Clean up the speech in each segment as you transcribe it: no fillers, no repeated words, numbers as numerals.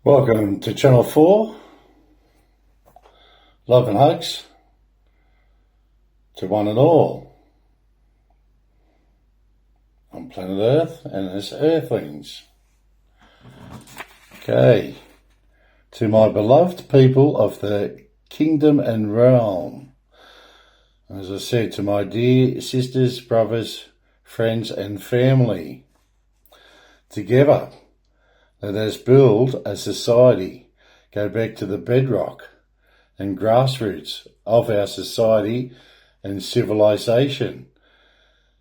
Welcome to Channel 4. Love and hugs to one and all on planet Earth and its Earthlings. Okay, to my beloved people of the kingdom and realm. As I said, to my dear sisters, brothers, friends and family. Together, let us build a society, go back to the bedrock and grassroots of our society and civilization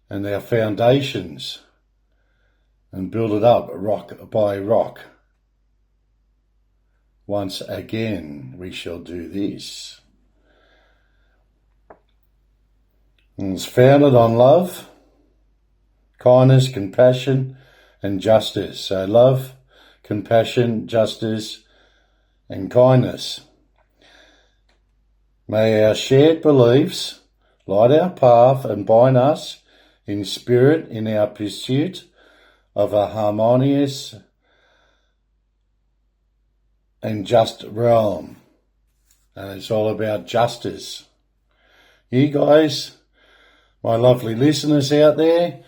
and our foundations, and build it up rock by rock. Once again, we shall do this. And it's founded on love, kindness, compassion, and justice. So love, compassion, justice, and kindness. May our shared beliefs light our path and bind us in spirit in our pursuit of a harmonious and just realm. And it's all about justice. You guys, my lovely listeners out there,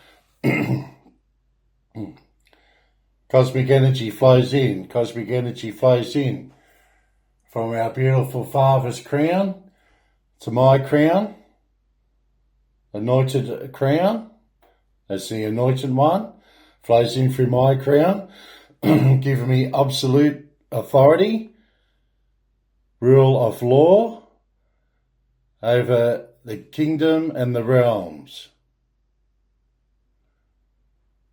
cosmic energy flows in. Cosmic energy flows in from our beautiful Father's crown to my crown, anointed crown. That's the anointed one. Flows in through my crown, giving me absolute authority, rule of law over the kingdom and the realms.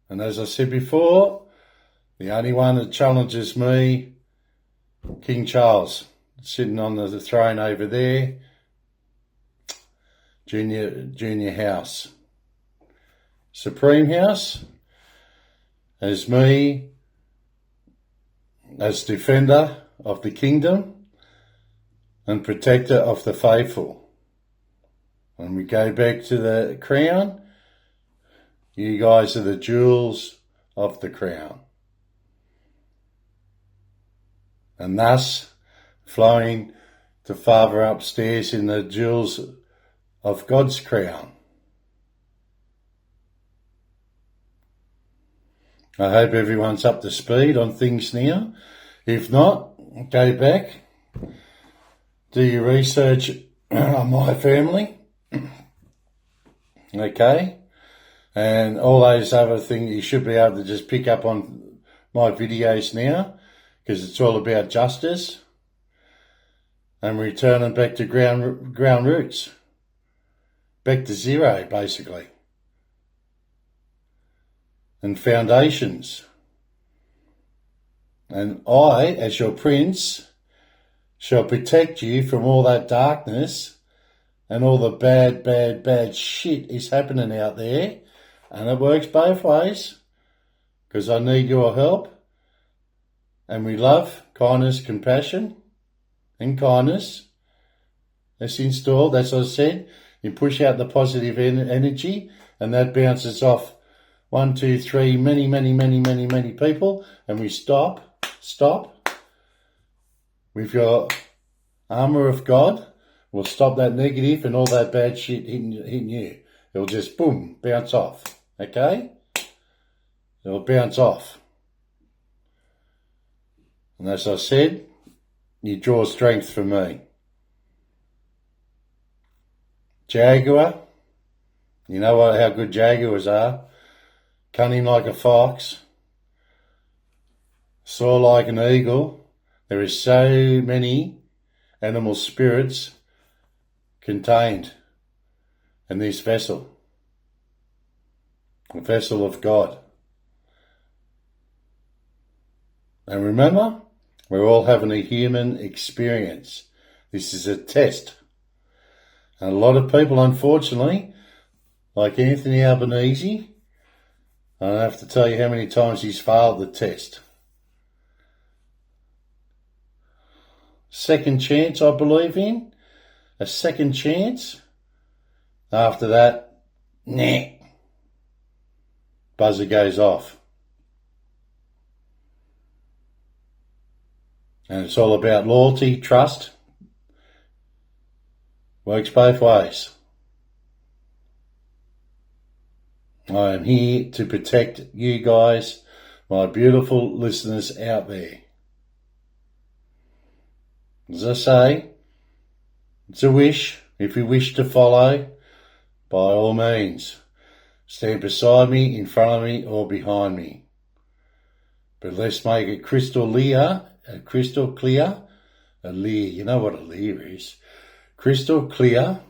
And as I said before, the only one that challenges me, King Charles, sitting on the throne over there, junior house. Supreme house, as me, as defender of the kingdom and protector of the faithful. When we go back to the crown, you guys are the jewels of the crown. And thus flowing to Father upstairs in the jewels of God's crown. I hope everyone's up to speed on things now. If not, go back, do your research on my family, okay? And all those other things, you should be able to just pick up on my videos now, because it's all about justice and returning back to ground roots, back to zero, basically, and foundations. And I, as your prince, shall protect you from all that darkness and all the bad shit is happening out there. And it works both ways, because I need your help. And we love, kindness, compassion, and kindness. That's installed, as I said. You push out the positive energy, and that bounces off 1, 2, 3, many people, and we stop with your armour of God. We'll stop that negative and all that bad shit hitting you. It'll just, boom, bounce off, okay? It'll bounce off. And as I said, you draw strength from me. Jaguar, you know how good jaguars are. Cunning like a fox. Soar like an eagle. There is so many animal spirits contained in this vessel. A vessel of God. And remember, we're all having a human experience. This is a test. And a lot of people, unfortunately, like Anthony Albanese, I don't have to tell you how many times he's failed the test. Second chance, I believe in. A second chance. After that, nah. Buzzer goes off. And it's all about loyalty, trust. Works both ways. I am here to protect you guys, my beautiful listeners out there. As I say, it's a wish. If you wish to follow, by all means, stand beside me, in front of me, or behind me. But let's make it crystal clear, a leer, you know what a leer is. Crystal clear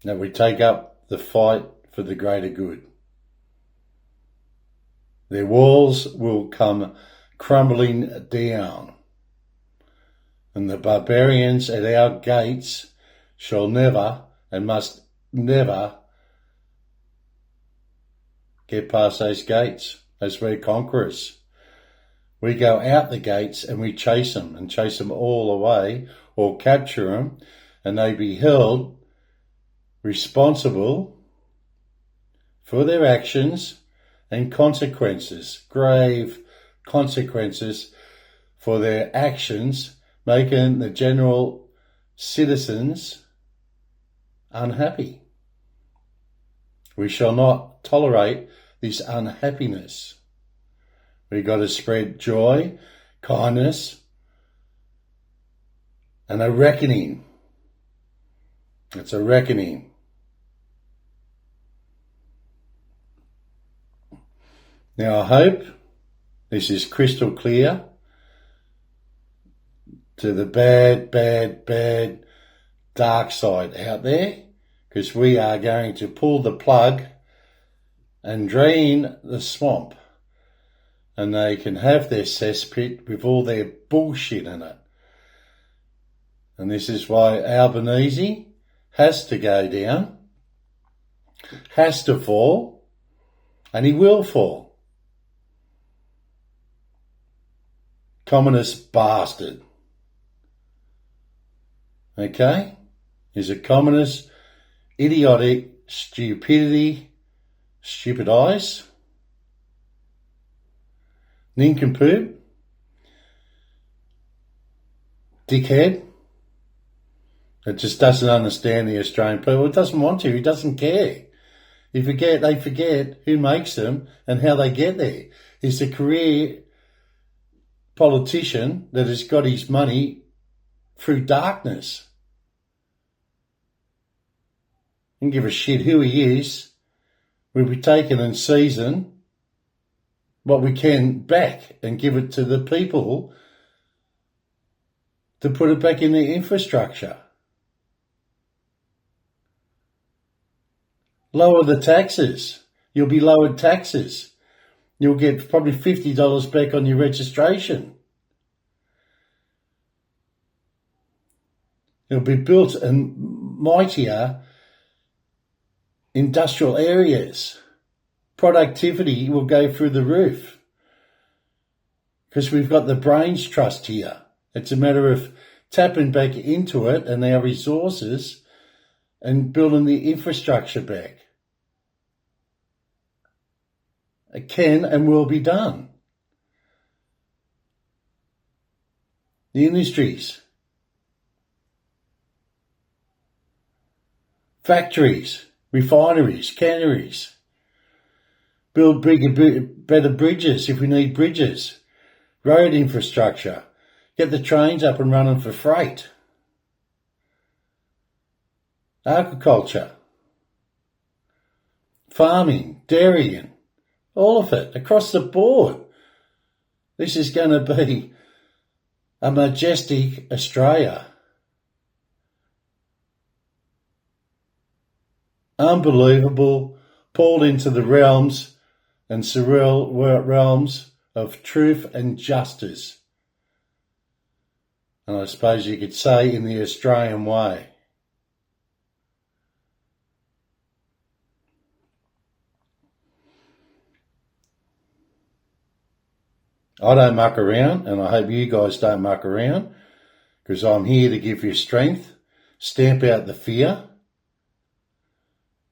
that we take up the fight for the greater good. Their walls will come crumbling down, and the barbarians at our gates shall never and must never get past those gates, as we're conquerors. We go out the gates and we chase them all away, or capture them, and they be held responsible for their actions and consequences, grave consequences for their actions, making the general citizens unhappy. We shall not tolerate this unhappiness. We've got to spread joy, kindness, and a reckoning. It's a reckoning. Now, I hope this is crystal clear to the bad, dark side out there, because we are going to pull the plug and drain the swamp, and they can have their cesspit with all their bullshit in it. And this is why Albanese has to go down, has to fall, and he will fall. Communist bastard. Okay? He's a communist, idiotic, stupid eyes, nincompoop, dickhead, that just doesn't understand the Australian people. It doesn't want to. He doesn't care. They forget who makes them and how they get there. He's a career politician that has got his money through darkness. Don't give a shit who he is. We'll be taking and seizing what we can back and give it to the people to put it back in their infrastructure. Lower the taxes. You'll be lowered taxes. You'll get probably $50 back on your registration. It'll be built in mightier industrial areas. Productivity will go through the roof because we've got the brains trust here. It's a matter of tapping back into it and our resources and building the infrastructure back. It can and will be done. The industries, factories, refineries, canneries, build bigger, better bridges if we need bridges, road infrastructure, get the trains up and running for freight, agriculture, farming, dairying, all of it, across the board. This is going to be a majestic Australia. Unbelievable, pulled into the realms and surreal realms of truth and justice. And I suppose you could say in the Australian way. I don't muck around, and I hope you guys don't muck around, because I'm here to give you strength, stamp out the fear.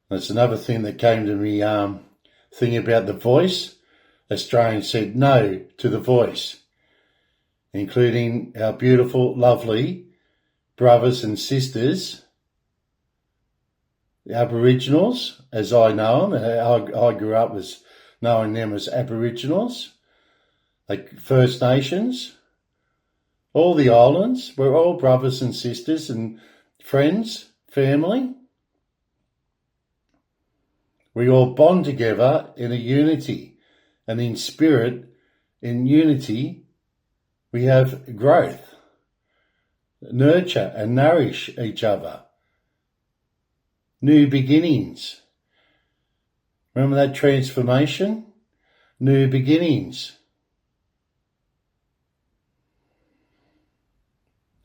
That's another thing that came to me, thing about the voice. Australians said no to the voice, including our beautiful, lovely brothers and sisters, the Aboriginals, as I know them. I grew up as knowing them as Aboriginals, like First Nations, all the islands. We're all brothers and sisters and friends, family. We all bond together in a unity, and in spirit, in unity, we have growth, nurture and nourish each other. New beginnings. Remember that transformation? New beginnings.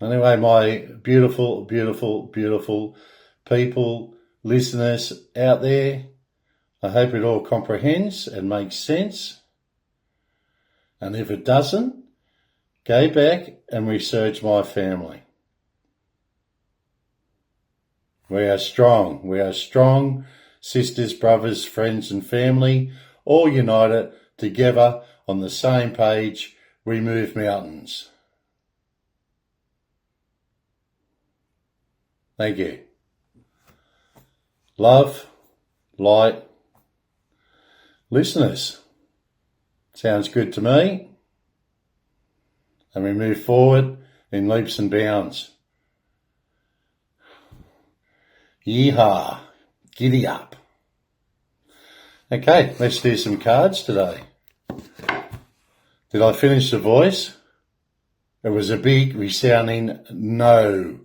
Anyway, my beautiful, beautiful, beautiful people, listeners out there, I hope it all comprehends and makes sense. And if it doesn't, go back and research my family. We are strong. We are strong sisters, brothers, friends and family, all united together on the same page. We move mountains. Thank you. Love, light, listeners. Sounds good to me. And we move forward in leaps and bounds. Yeehaw. Giddy up. Okay, let's do some cards today. Did I finish the voice? It was a big resounding no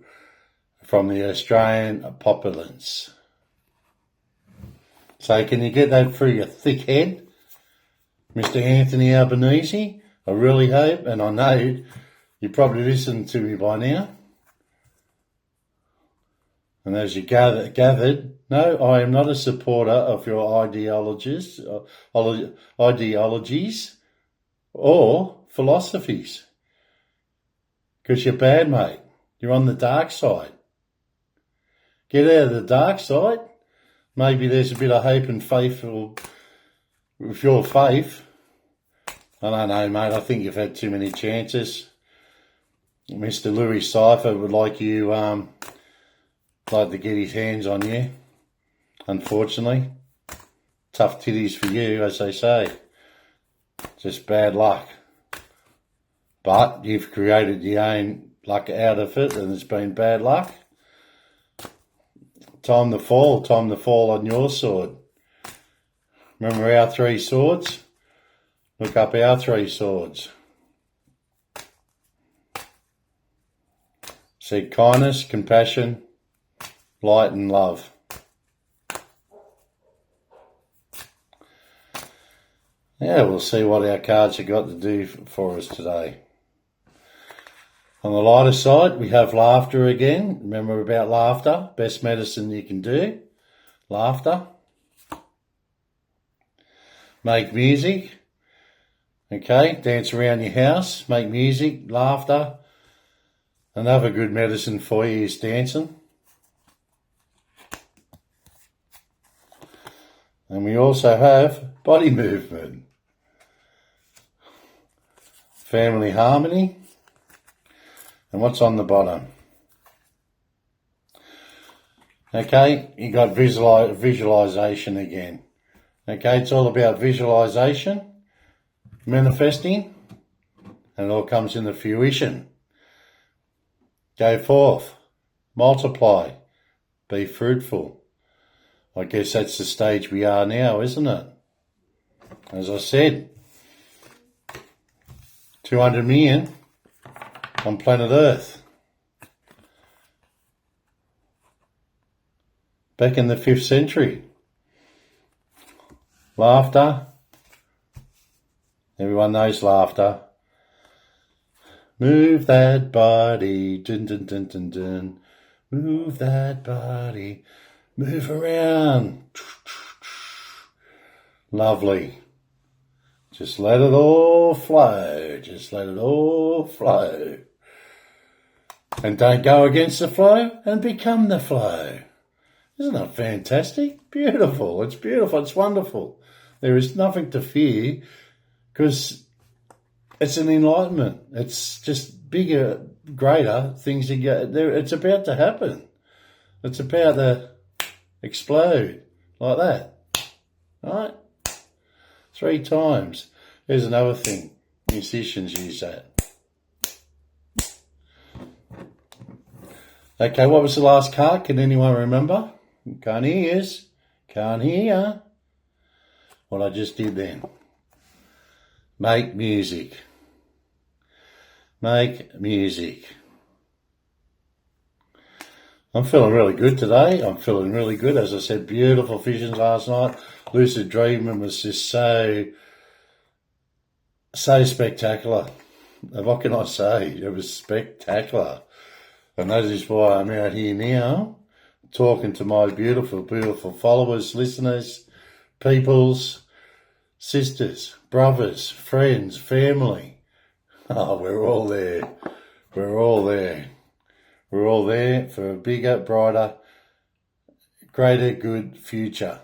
from the Australian populace. So can you get that through your thick head, Mr. Anthony Albanese? I really hope, and I know you probably listened to me by now. And as you gathered, no, I am not a supporter of your ideologies or philosophies. Because you're bad, mate. You're on the dark side. Get out of the dark side. Maybe there's a bit of hope and faith with your faith. I don't know, mate. I think you've had too many chances. Mr. Louis Cypher would like to get his hands on you. Unfortunately. Tough titties for you, as they say. Just bad luck. But you've created your own luck out of it, and it's been bad luck. Time to fall on your sword. Remember our 3 swords? Look up our 3 swords. Seek kindness, compassion, light and love. Yeah, we'll see what our cards have got to do for us today. On the lighter side, we have laughter again. Remember about laughter? Best medicine you can do. Laughter. Make music. Okay, dance around your house. Make music, laughter. Another good medicine for you is dancing. And we also have body movement. Family harmony. And what's on the bottom? Okay, you got visualization again. Okay, it's all about visualization, manifesting, and it all comes into fruition. Go forth, multiply, be fruitful. I guess that's the stage we are now, isn't it? As I said, 200 million on planet Earth. Back in the 5th century. Laughter. Everyone knows laughter. Move that body. Dun, dun, dun, dun, dun. Move that body. Move around. Lovely. Just let it all flow. Just let it all flow. And don't go against the flow and become the flow. Isn't that fantastic? Beautiful. It's beautiful. It's wonderful. There is nothing to fear because it's an enlightenment. It's just bigger, greater things to get there. It's about to happen. It's about to explode like that. Right? 3 times. Here's another thing. Musicians use that. Okay, what was the last card? Can anyone remember? Can't hear us. Can't hear. What I just did then. Make music. Make music. I'm feeling really good today. I'm feeling really good. As I said, beautiful visions last night. Lucid dreaming was just so spectacular. What can I say? It was spectacular. And that is why I'm out here now, talking to my beautiful, beautiful followers, listeners, peoples, sisters, brothers, friends, family. Oh, we're all there. We're all there. We're all there for a bigger, brighter, greater, good future.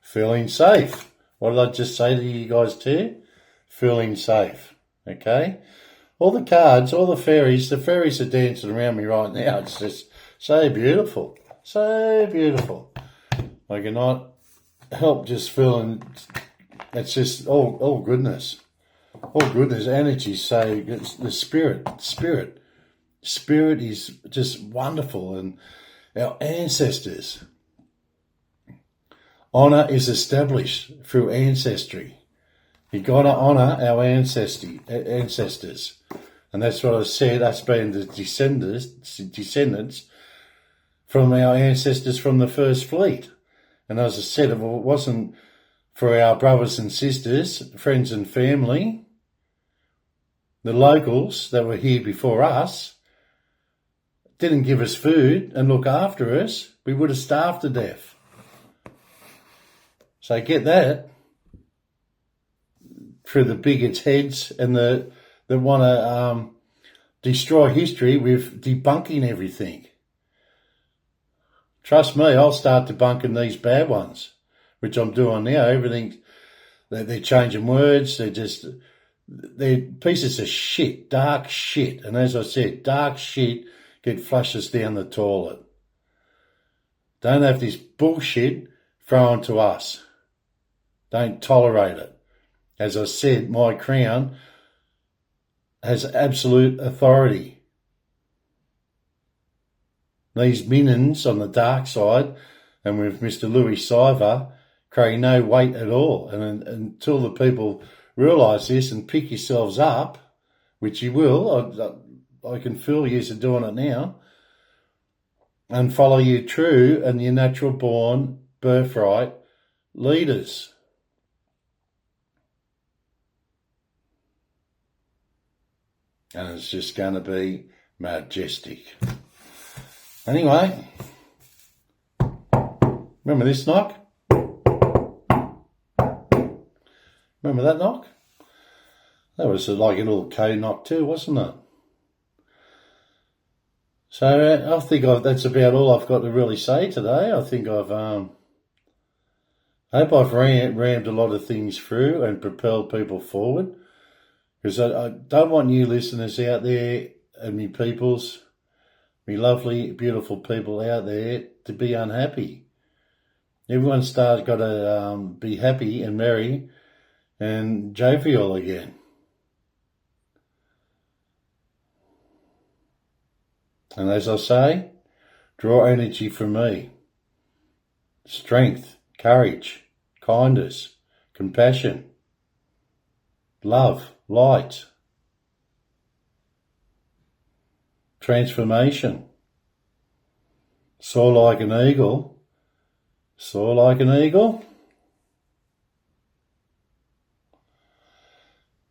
Feeling safe. What did I just say to you guys too? Feeling safe. Okay? All the cards, all the fairies are dancing around me right now. It's just so beautiful. So beautiful. I cannot help just feeling, it's just all goodness. All goodness, energy. So it's the spirit is just wonderful. And our ancestors, honour is established through ancestry. You got to honour our ancestors. And that's what I said, us being the descendants from our ancestors from the First Fleet. And as I said, if it wasn't for our brothers and sisters, friends and family, the locals that were here before us, didn't give us food and look after us, we would have starved to death. So get that. Through the bigots' heads and that want to destroy history with debunking everything. Trust me, I'll start debunking these bad ones, which I'm doing now. Everything, they're changing words. They're pieces of shit, dark shit. And as I said, dark shit get flushes down the toilet. Don't have this bullshit thrown to us. Don't tolerate it. As I said, my crown has absolute authority. These minions on the dark side, and with Mr. Louis Siver, carry no weight at all. And until the people realise this and pick yourselves up, which you will, I can feel you are doing it now, and follow your true and your natural born birthright leaders. And it's just going to be majestic. Anyway, remember this knock? Remember that knock? That was like a little K knock too, wasn't it? So I think that's about all I've got to really say today. I think I hope I've rammed a lot of things through and propelled people forward. Because I don't want you listeners out there and me peoples, me lovely, beautiful people out there to be unhappy. Everyone's got to be happy and merry and jovial again. And as I say, draw energy from me. Strength, courage, kindness, compassion, love, light, transformation. Soar like an eagle. Soar like an eagle.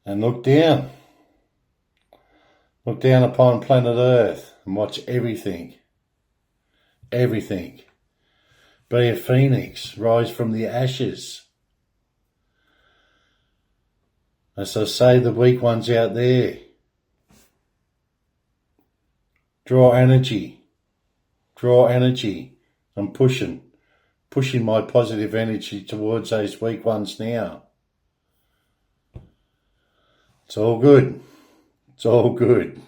And look down. Look down upon planet Earth and watch everything. Everything. Be a phoenix. Rise from the ashes. As I say, the weak ones out there. Draw energy. Draw energy. I'm pushing. pushing my positive energy towards those weak ones now. It's all good. It's all good.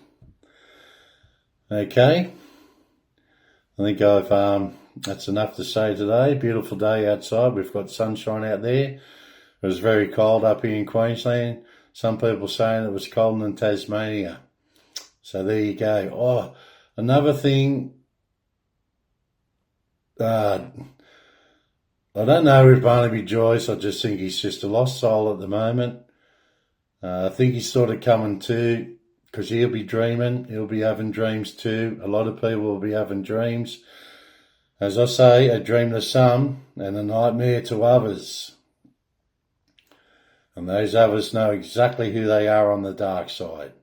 Okay. I think that's enough to say today. Beautiful day outside. We've got sunshine out there. It was very cold up here in Queensland. Some people saying it was colder than Tasmania. So there you go. Oh, another thing. I don't know if Barnaby Joyce, I just think he's just a lost soul at the moment. I think he's sort of coming to, because he'll be dreaming. He'll be having dreams too. A lot of people will be having dreams. As I say, a dream to some and a nightmare to others. And those others know exactly who they are on the dark side.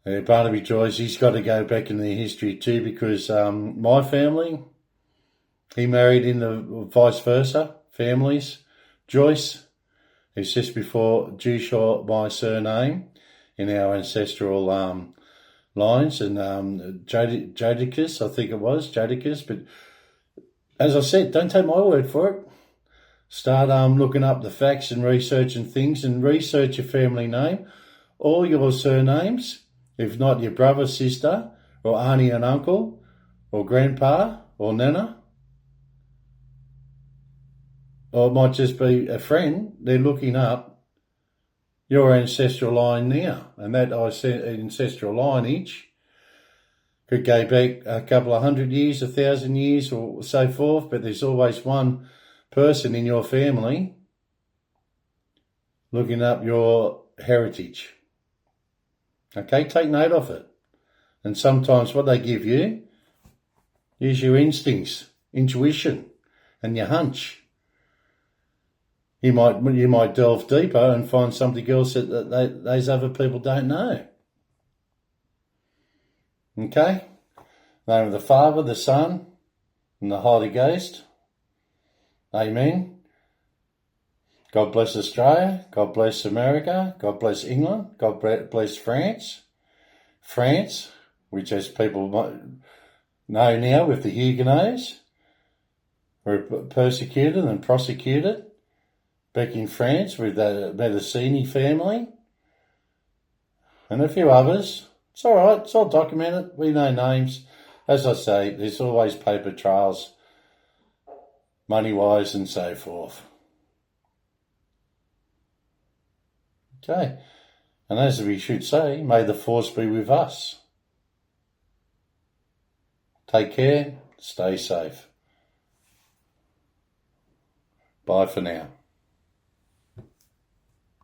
Barnaby Joyce, he's got to go back in the history too, because my family, he married in the vice versa families. Joyce is just before Jushaw, my surname, in our ancestral lines, and Jodicus, I think it was, Jodicus. But as I said, don't take my word for it. Start looking up the facts and researching things, and research your family name, all your surnames, if not your brother, sister, or auntie and uncle, or grandpa, or nana. Or it might just be a friend. They're looking up your ancestral line now. And that ancestral lineage could go back a couple of 100 years, 1,000 years, or so forth. But there's always one person in your family looking up your heritage. Okay, take note of it. And sometimes what they give you is your instincts, intuition, and your hunch. You might delve deeper and find something else that those other people don't know. Okay? Name of the Father, the Son, and the Holy Ghost. Amen. God bless Australia. God bless America. God bless England. God bless France. France, which as people know now with the Huguenots, were persecuted and prosecuted. Back in France with the Medici family and a few others. It's all right. It's all documented. We know names. As I say, there's always paper trails, money-wise and so forth. Okay. And as we should say, may the force be with us. Take care. Stay safe. Bye for now.